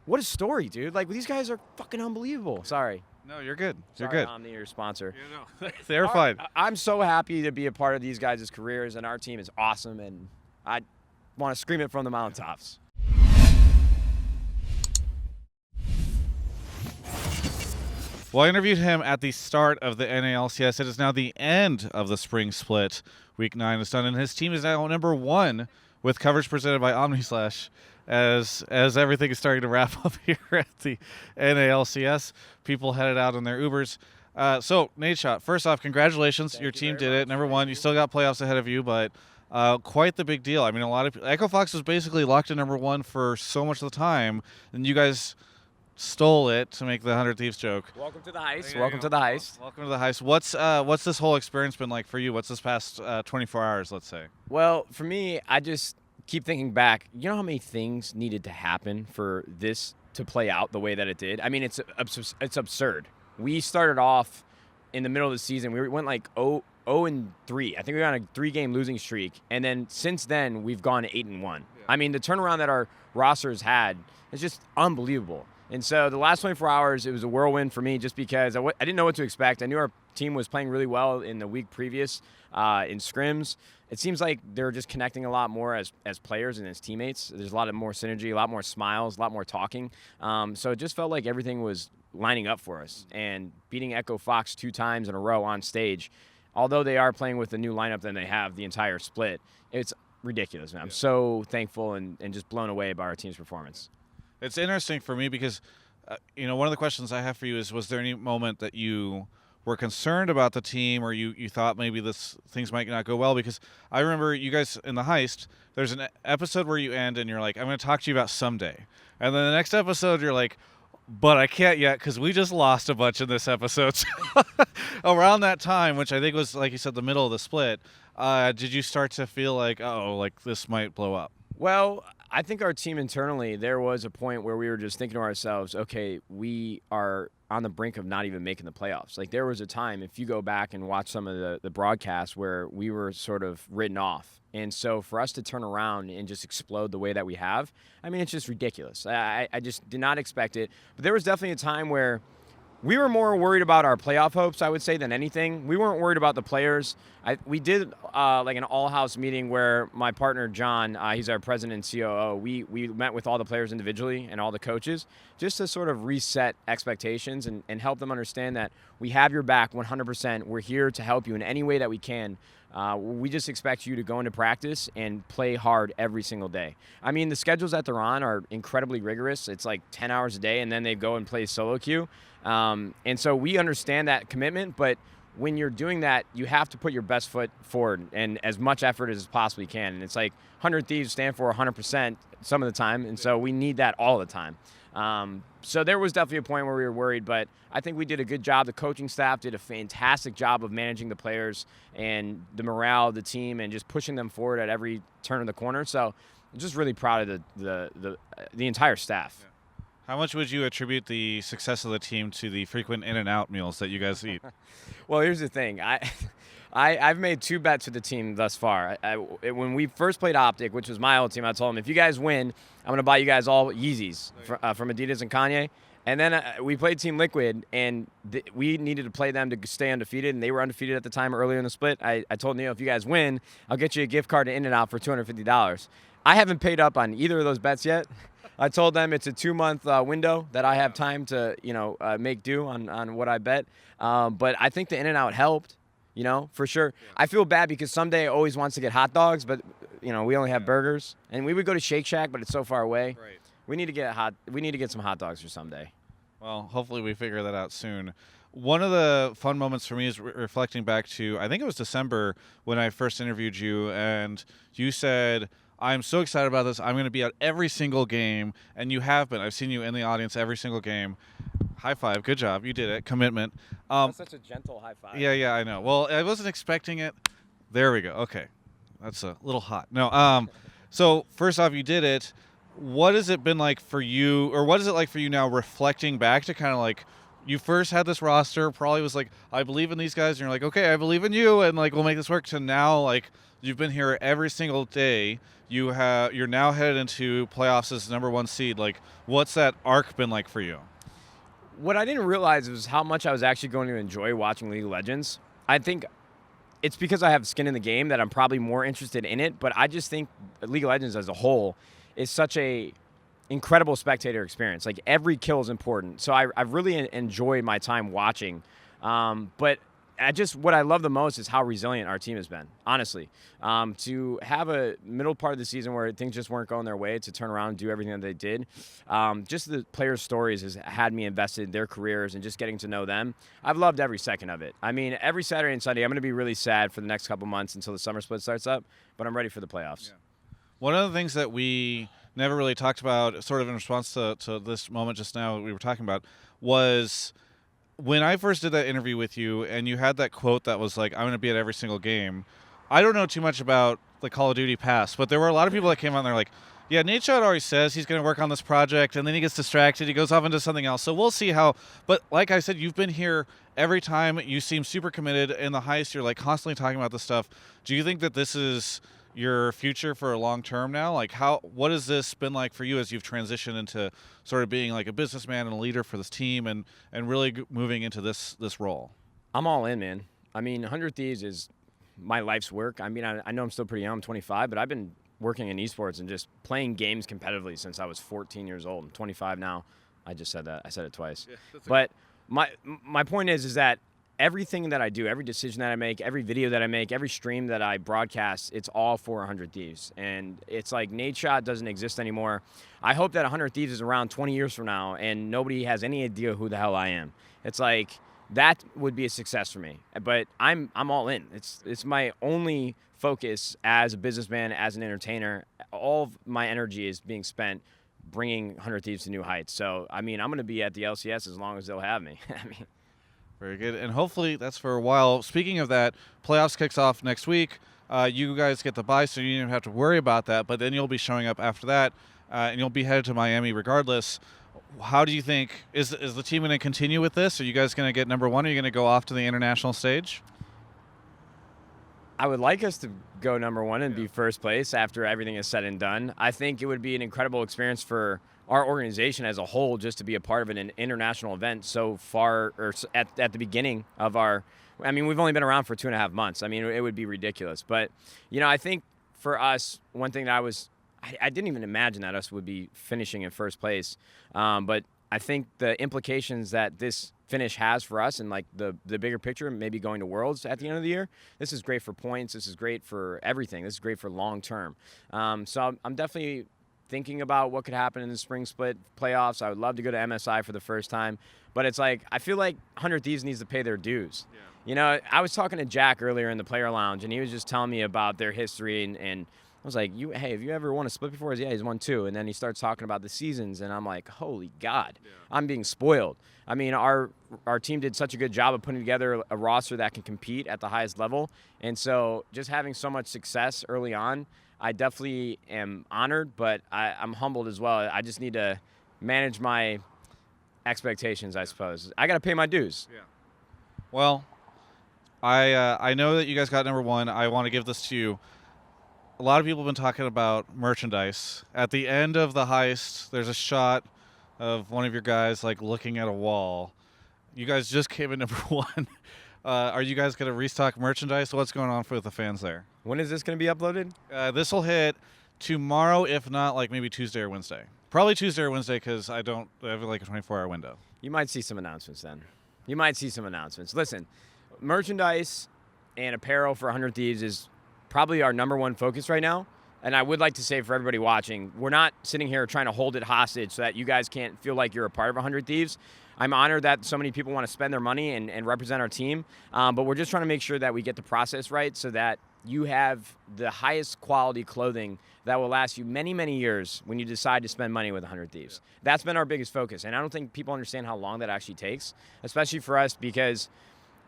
what a story, dude. Like, these guys are fucking unbelievable. Sorry. No, you're good. You're Sorry, good. I'm your sponsor. No. They're fine. I'm so happy to be a part of these guys' careers, and our team is awesome, and I want to scream it from the mountaintops. Well, I interviewed him at the start of the NALCS. It is now the end of the spring split. Week 9 is done, and his team is now number 1 with coverage presented by OmniSlash as everything is starting to wrap up here at the NALCS. People headed out in their Ubers. So, Nadeshot, first off, congratulations. Your team did it. Number 1. You still got playoffs ahead of you, but quite the big deal. I mean, a lot of Echo Fox was basically locked in number 1 for so much of the time, and you guys stole it, to make the 100 Thieves joke. Welcome to the heist. Welcome to the heist. Welcome to the heist. What's this whole experience been like for you? What's this past 24 hours, let's say? Well, for me, I just keep thinking back. You know how many things needed to happen for this to play out the way that it did? I mean, it's absurd. We started off in the middle of the season. We went like 0-3. I think we were on a 3-game losing streak. And then since then, we've gone 8-1. Yeah. I mean, the turnaround that our rosters had is just unbelievable. And so the last 24 hours, it was a whirlwind for me just because I didn't know what to expect. I knew our team was playing really well in the week previous in scrims. It seems like they're just connecting a lot more as players and as teammates. There's a lot of more synergy, a lot more smiles, a lot more talking. So it just felt like everything was lining up for us. And beating Echo Fox 2 times in a row on stage, although they are playing with a new lineup than they have the entire split, it's ridiculous, man. I'm so thankful and just blown away by our team's performance. It's interesting for me because, one of the questions I have for you is, was there any moment that you were concerned about the team or you thought maybe things might not go well? Because I remember you guys in the heist, there's an episode where you end and you're like, I'm going to talk to you about someday. And then the next episode, you're like, but I can't yet because we just lost a bunch in this episode. So around that time, which I think was, like you said, the middle of the split, did you start to feel like, this might blow up? Well, I think our team internally, there was a point where we were just thinking to ourselves, okay, we are on the brink of not even making the playoffs. Like, there was a time, if you go back and watch some of the broadcasts, where we were sort of written off. And so for us to turn around and just explode the way that we have, I mean, it's just ridiculous. I just did not expect it. But there was definitely a time where we were more worried about our playoff hopes, I would say, than anything. We weren't worried about the players. We did like an all-house meeting where my partner, John, he's our president and COO, we met with all the players individually and all the coaches just to sort of reset expectations and help them understand that we have your back 100%. We're here to help you in any way that we can. We just expect you to go into practice and play hard every single day. I mean, the schedules that they're on are incredibly rigorous. It's like 10 hours a day, and then they go and play solo queue. And so we understand that commitment, but when you're doing that, you have to put your best foot forward and as much effort as possibly can. And it's like 100 Thieves stand for 100% some of the time, and so we need that all the time. So there was definitely a point where we were worried, but I think we did a good job. The coaching staff did a fantastic job of managing the players and the morale of the team and just pushing them forward at every turn of the corner. So I'm just really proud of the entire staff. Yeah. How much would you attribute the success of the team to the frequent in-and-out meals that you guys eat? Well, here's the thing. I've made 2 bets with the team thus far. When we first played Optic, which was my old team, I told them, if you guys win, I'm going to buy you guys all Yeezys from Adidas and Kanye. And then we played Team Liquid, and we needed to play them to stay undefeated, and they were undefeated at the time earlier in the split. I told Neil, if you guys win, I'll get you a gift card to In-N-Out for $250. I haven't paid up on either of those bets yet. I told them it's a 2-month window that I have time to, make do on what I bet. But I think the In-N-Out helped, for sure. Yeah. I feel bad because someday I always wants to get hot dogs, but, we only have burgers. And we would go to Shake Shack, but it's so far away. Right. We need to get some hot dogs for someday. Well, hopefully we figure that out soon. One of the fun moments for me is reflecting back to, I think it was December when I first interviewed you, and you said, I'm so excited about this. I'm going to be at every single game, and you have been. I've seen you in the audience every single game. High five. Good job. You did it. Commitment. That's such a gentle high five. Yeah, I know. Well, I wasn't expecting it. There we go. Okay. That's a little hot. No. So first off, you did it. What has it been like for you, or what is it like for you now reflecting back to kind of like you first had this roster, probably was like, I believe in these guys, and you're like, okay, I believe in you, and like we'll make this work. To now, like you've been here every single day. You're now headed into playoffs as number 1 seed. Like, what's that arc been like for you? What I didn't realize was how much I was actually going to enjoy watching League of Legends. I think it's because I have skin in the game that I'm probably more interested in it, but I just think League of Legends as a whole is such a incredible spectator experience. Like, every kill is important. So I've really enjoyed my time watching. But what I love the most is how resilient our team has been, honestly. To have a middle part of the season where things just weren't going their way, to turn around and do everything that they did. Just the players' stories has had me invested in their careers and just getting to know them. I've loved every second of it. I mean, every Saturday and Sunday, I'm going to be really sad for the next couple months until the summer split starts up, but I'm ready for the playoffs. Yeah. One of the things that we never really talked about, sort of in response to this moment just now we were talking about, was when I first did that interview with you and you had that quote that was like, I'm going to be at every single game. I don't know too much about the Call of Duty Pass, but there were a lot of people that came on there like, yeah, Nadeshot always says he's going to work on this project, and then he gets distracted. He goes off into something else. So we'll see how. But like I said, you've been here every time. You seem super committed. In the heist, you're like constantly talking about this stuff. Do you think that this is your future for a long term now? Like, what has this been like for you as you've transitioned into sort of being like a businessman and a leader for this team, and really moving into this role? I'm all in, man. I mean, 100 Thieves is my life's work. I mean, I know I'm still pretty young. I'm 25, but I've been working in esports and just playing games competitively since I was 14 years old. I'm 25 now. I just said that. I said it twice. Yeah, but my point is that everything that I do, every decision that I make, every video that I make, every stream that I broadcast, it's all for 100 Thieves. And it's like Nadeshot doesn't exist anymore. I hope that 100 Thieves is around 20 years from now and nobody has any idea who the hell I am. It's like, that would be a success for me. But I'm all in. It's my only focus as a businessman, as an entertainer. All of my energy is being spent bringing 100 Thieves to new heights. So, I mean, I'm going to be at the LCS as long as they'll have me. I mean, very good. And hopefully that's for a while. Speaking of that, playoffs kicks off next week. You guys get the bye, so you don't have to worry about that. But then you'll be showing up after that, and you'll be headed to Miami regardless. How do you think, is the team going to continue with this? Are you guys going to get number 1? Are you going to go off to the international stage? I would like us to go number 1 and be first place after everything is said and done. I think it would be an incredible experience for our organization as a whole just to be a part of an international event so far, or at the beginning of our, I mean, we've only been around for 2.5 months. I mean, it would be ridiculous. But, you know, I think for us, one thing that I didn't even imagine that us would be finishing in first place. But I think the implications that this finish has for us and like the bigger picture, maybe going to Worlds at the end of the year, this is great for points. This is great for everything. This is great for long term. So I'm definitely thinking about what could happen in the spring split playoffs. I would love to go to MSI for the first time. But it's like, I feel like 100 Thieves needs to pay their dues. Yeah. You know, I was talking to Jack earlier in the player lounge, and he was just telling me about their history and I was like, hey, have you ever won a split before? Yeah, he's won 2. And then he starts talking about the seasons, and I'm like, holy God, yeah. I'm being spoiled. I mean, our team did such a good job of putting together a roster that can compete at the highest level. And so just having so much success early on, I definitely am honored, but I'm humbled as well. I just need to manage my expectations, I suppose. I got to pay my dues. Yeah. Well, I know that you guys got number 1. I want to give this to you. A lot of people have been talking about merchandise. At the end of the heist, there's a shot of one of your guys like looking at a wall. You guys just came in number 1. Are you guys going to restock merchandise? What's going on with the fans there? When is this going to be uploaded? This will hit tomorrow, if not like maybe Tuesday or Wednesday. Probably Tuesday or Wednesday because I have like a 24-hour window. You might see some announcements then. You might see some announcements. Listen, merchandise and apparel for 100 Thieves is probably our number 1 focus right now. And I would like to say for everybody watching, we're not sitting here trying to hold it hostage so that you guys can't feel like you're a part of 100 Thieves. I'm honored that so many people want to spend their money and represent our team. But we're just trying to make sure that we get the process right so that you have the highest quality clothing that will last you many, many years when you decide to spend money with 100 Thieves. Yeah. That's been our biggest focus. And I don't think people understand how long that actually takes, especially for us because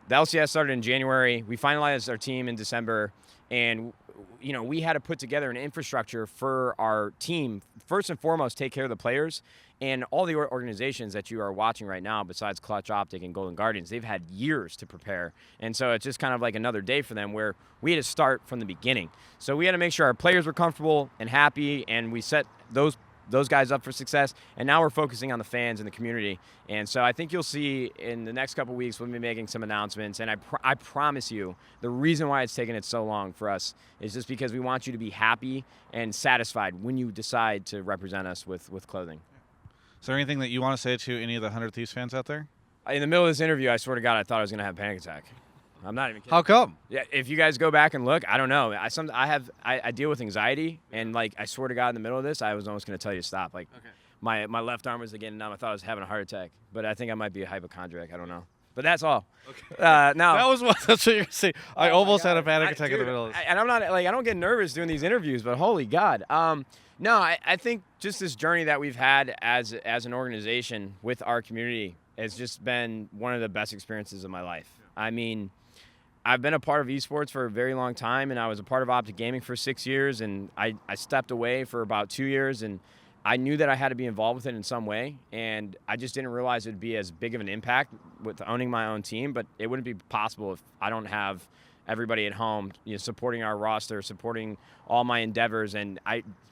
the LCS started in January. We finalized our team in December, and we had to put together an infrastructure for our team. First and foremost, take care of the players. And all the organizations that you are watching right now, besides Clutch Optic and Golden Guardians, they've had years to prepare. And so it's just kind of like another day for them where we had to start from the beginning. So we had to make sure our players were comfortable and happy, and we set those guys up for success. And now we're focusing on the fans and the community. And so I think you'll see in the next couple of weeks we'll be making some announcements. And I promise you, the reason why it's taken it so long for us is just because we want you to be happy and satisfied when you decide to represent us with clothing. Is there anything that you want to say to any of the 100 Thieves fans out there? In the middle of this interview, I swear to God, I thought I was going to have a panic attack. I'm not even kidding. How come? Yeah, if you guys go back and look, I don't know. I deal with anxiety, and like I swear to God, in the middle of this, I was almost going to tell you to stop. Like, my left arm was getting numb. I thought I was having a heart attack, but I think I might be a hypochondriac. I don't know. But that's all. Okay. Now that's what you're saying. I almost had a panic attack in the middle of this. And I'm not like I don't get nervous doing these interviews, but holy God. No, I think just this journey that we've had as an organization with our community has just been one of the best experiences of my life. I mean, I've been a part of esports for a very long time, and I was a part of Optic Gaming for 6 years, and I stepped away for about 2 years, and I knew that I had to be involved with it in some way, and I just didn't realize it would be as big of an impact with owning my own team, but it wouldn't be possible if I don't have everybody at home, supporting our roster, supporting all my endeavors, and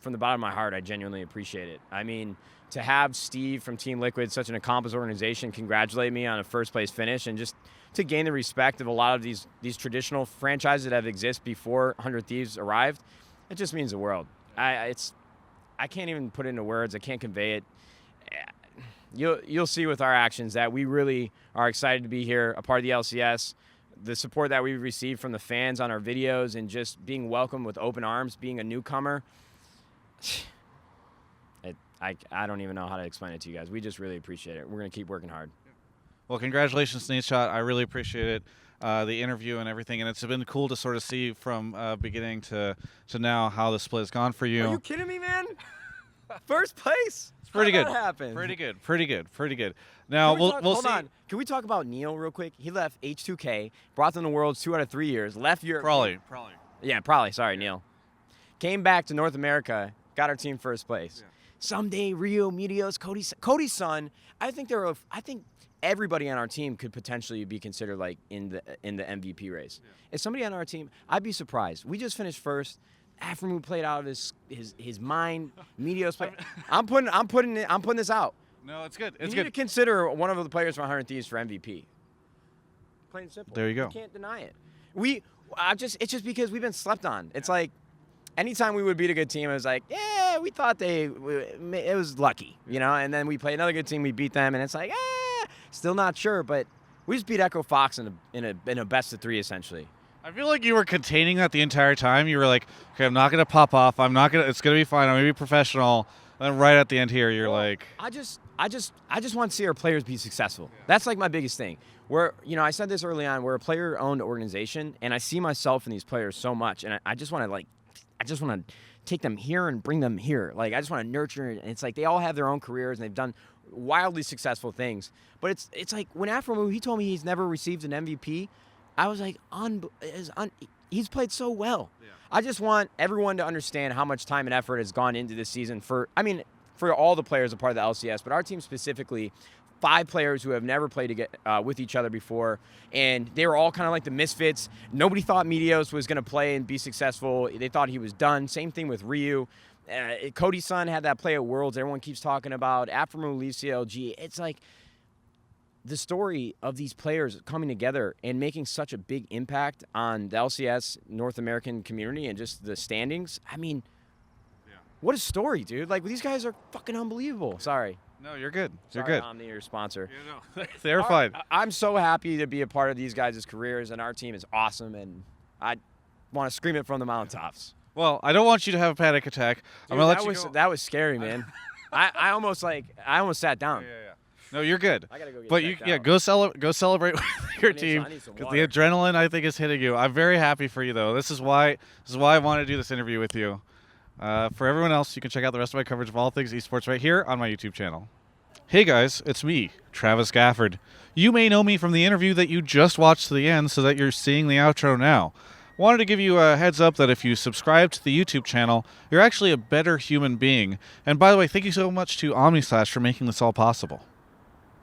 from the bottom of my heart, I genuinely appreciate it. I mean, to have Steve from Team Liquid, such an accomplished organization, congratulate me on a first-place finish, and just to gain the respect of a lot of these traditional franchises that have existed before 100 Thieves arrived, it just means the world. I can't even put it into words. I can't convey it. You'll see with our actions that we really are excited to be here, a part of the LCS. The support that we've received from the fans on our videos and just being welcomed with open arms, being a newcomer, I don't even know how to explain it to you guys. We just really appreciate it. We're going to keep working hard. Well, congratulations, Nadeshot. I really appreciate it, the interview and everything, and it's been cool to sort of see from beginning to now how the split has gone for you. Are you kidding me, man? First place. It's pretty good. How'd that happen? Pretty good. Now we'll see. Hold on. Can we talk about Neil real quick? He left H2K, brought them to Worlds 2 out of 3 years, left Europe. Probably. Yeah, probably. Sorry, Neil. Came back to North America, got our team first place. Yeah. Someday, Rio, Meteos, Cody's son. I think everybody on our team could potentially be considered like in the MVP race. Yeah. If somebody on our team, I'd be surprised. We just finished first. Aframu played out of his mind. Meteos played. I'm putting this out. No, it's good. You need to consider one of the players from 100 Thieves for MVP. Plain and simple. There you go. You can't deny it. It's just because we've been slept on. It's like anytime we would beat a good team, it was like, yeah, we thought it was lucky, And then we play another good team, we beat them, and it's like, still not sure, but we just beat Echo Fox in a best of 3 essentially. I feel like you were containing that the entire time. You were like, okay, I'm not gonna pop off. It's gonna be fine. I'm gonna be professional. And then right at the end here, you're like, I just want to see our players be successful. Yeah. That's like my biggest thing. I said this early on. We're a player-owned organization, and I see myself in these players so much, and I just want to take them here and bring them here. Like I just want to nurture, and it's like they all have their own careers and they've done wildly successful things. But it's like when Aframu, he told me he's never received an MVP. I was like, he's played so well. Yeah. I just want everyone to understand how much time and effort has gone into this season for all the players a part of the LCS, but our team specifically, 5 players who have never played with each other before, and they were all kind of like the misfits. Nobody thought Meteos was going to play and be successful. They thought he was done. Same thing with Ryu. Cody's son had that play at Worlds everyone keeps talking about. Aframu leaves CLG. It's like the story of these players coming together and making such a big impact on the LCS North American community and just the standings. I mean, what a story, dude. Like, these guys are fucking unbelievable. Sorry. No, you're good. Sorry, you're good. I'm your sponsor. Yeah, no. They're fine. I'm so happy to be a part of these guys' careers, and our team is awesome, and I want to scream it from the mountaintops. Well, I don't want you to have a panic attack. Dude, I'm gonna let you go. That was scary, man. I almost sat down. Yeah. No, you're good. I gotta go get but go celebrate with your team because the adrenaline I think is hitting you. I'm very happy for you though. This is why I want to do this interview with you. For everyone else, you can check out the rest of my coverage of all things esports right here on my YouTube channel. Hey guys, it's me, Travis Gafford. You may know me from the interview that you just watched to the end so that you're seeing the outro now. Wanted to give you a heads up that if you subscribe to the YouTube channel, you're actually a better human being. And by the way, thank you so much to OmniSlash for making this all possible.